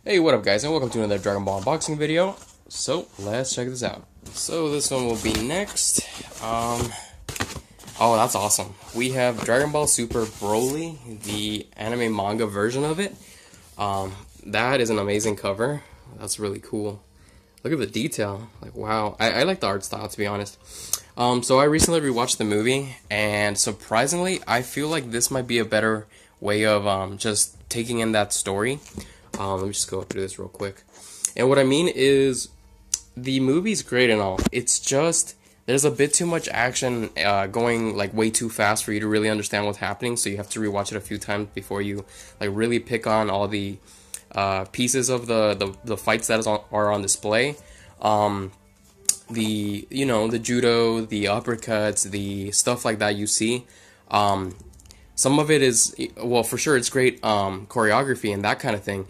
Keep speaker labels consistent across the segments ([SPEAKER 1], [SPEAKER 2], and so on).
[SPEAKER 1] Hey, what up guys, and welcome to another Dragon Ball unboxing video. So, let's check this out. So, this one will be next. Oh, that's awesome. We have Dragon Ball Super Broly, the anime manga version of it. That is an amazing cover. That's really cool. Look at the detail. Like, wow. I like the art style, to be honest. So I recently rewatched the movie, and surprisingly, I feel like this might be a better way of just taking in that story. Let me just go through this real quick. And what I mean is, the movie's great and all. It's just, there's a bit too much action going like way too fast for you to really understand what's happening. So you have to rewatch it a few times before you like really pick on all the pieces of the fights that are on display. The judo, the uppercuts, the stuff like that you see. Some of it is, well, for sure it's great choreography and that kind of thing,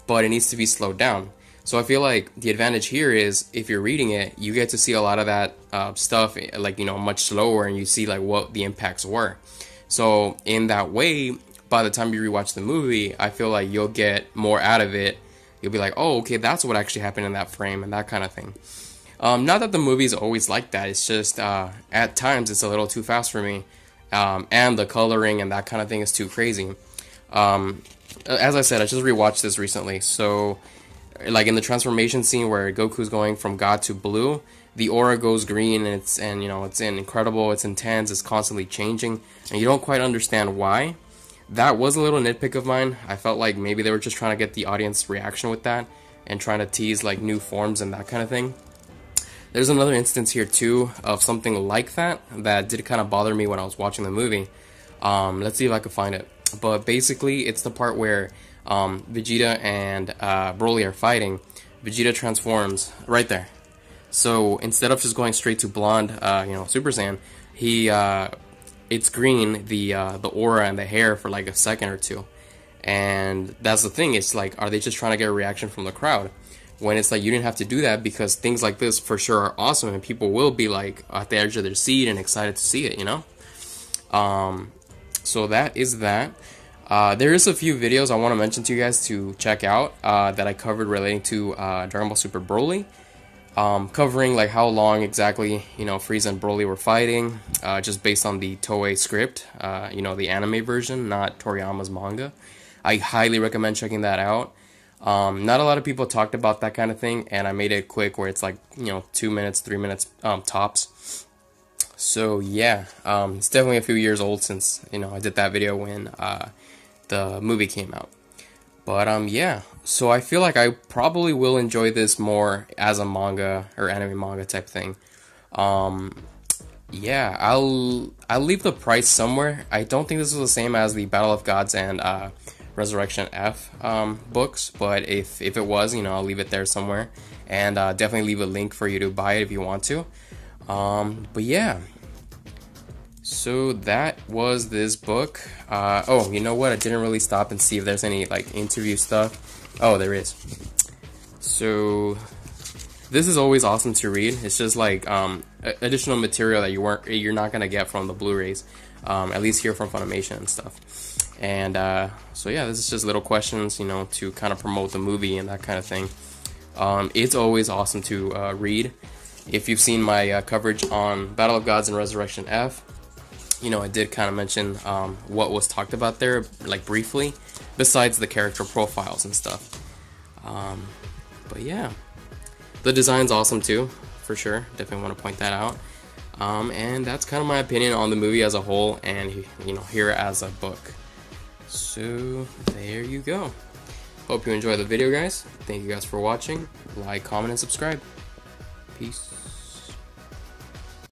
[SPEAKER 1] but it needs to be slowed down. So I feel like the advantage here is if you're reading it, you get to see a lot of that stuff like, much slower, and you see like what the impacts were. So in that way, by the time you rewatch the movie, I feel like you'll get more out of it. You'll be like, oh, okay, that's what actually happened in that frame and that kind of thing. Not that the movie's always like that. It's just at times it's a little too fast for me. And the coloring and that kind of thing is too crazy. As I said, I just rewatched this recently, so like in the transformation scene where Goku's going from God to blue, the aura goes green, and it's incredible, it's intense, it's constantly changing, and you don't quite understand why. That was a little nitpick of mine. I felt like maybe they were just trying to get the audience reaction with that and trying to tease like new forms and that kind of thing. There's another instance here too of something like that did kind of bother me when I was watching the movie. Let's see if I can find it. But basically, it's the part where Vegeta and Broly are fighting. Vegeta transforms right there. So instead of just going straight to blonde, Super Saiyan, it's green, the aura and the hair for like a second or two. And that's the thing. It's like, are they just trying to get a reaction from the crowd? When it's like, you didn't have to do that, because things like this for sure are awesome, and people will be like at the edge of their seat and excited to see it, So that is that. There is a few videos I want to mention to you guys to check out that I covered relating to Dragon Ball Super Broly, covering like how long exactly Frieza and Broly were fighting, just based on the Toei script, the anime version, not Toriyama's manga. I highly recommend checking that out. Not a lot of people talked about that kind of thing, and I made it quick where it's like 2 minutes, 3 minutes tops. So yeah, it's definitely a few years old since I did that video when the movie came out. But yeah, so I feel like I probably will enjoy this more as a manga or anime manga type thing. Yeah, I'll leave the price somewhere. I don't think this is the same as the Battle of Gods and Resurrection F books, but if it was, I'll leave it there somewhere, and definitely leave a link for you to buy it if you want to. But yeah, so that was this book. Oh, you know what? I didn't really stop and see if there's any like interview stuff. Oh, there is. So this is always awesome to read. It's just like additional material that you're not gonna get from the Blu-rays, at least here from Funimation and stuff. And so yeah, this is just little questions, to kind of promote the movie and that kind of thing. It's always awesome to read. If you've seen my coverage on Battle of Gods and Resurrection F, I did kind of mention what was talked about there, like briefly, besides the character profiles and stuff. But yeah, the design's awesome too, for sure. Definitely want to point that out. And that's kind of my opinion on the movie as a whole, and here as a book. So there you go. Hope you enjoyed the video, guys. Thank you guys for watching. Like, comment, and subscribe. Peace.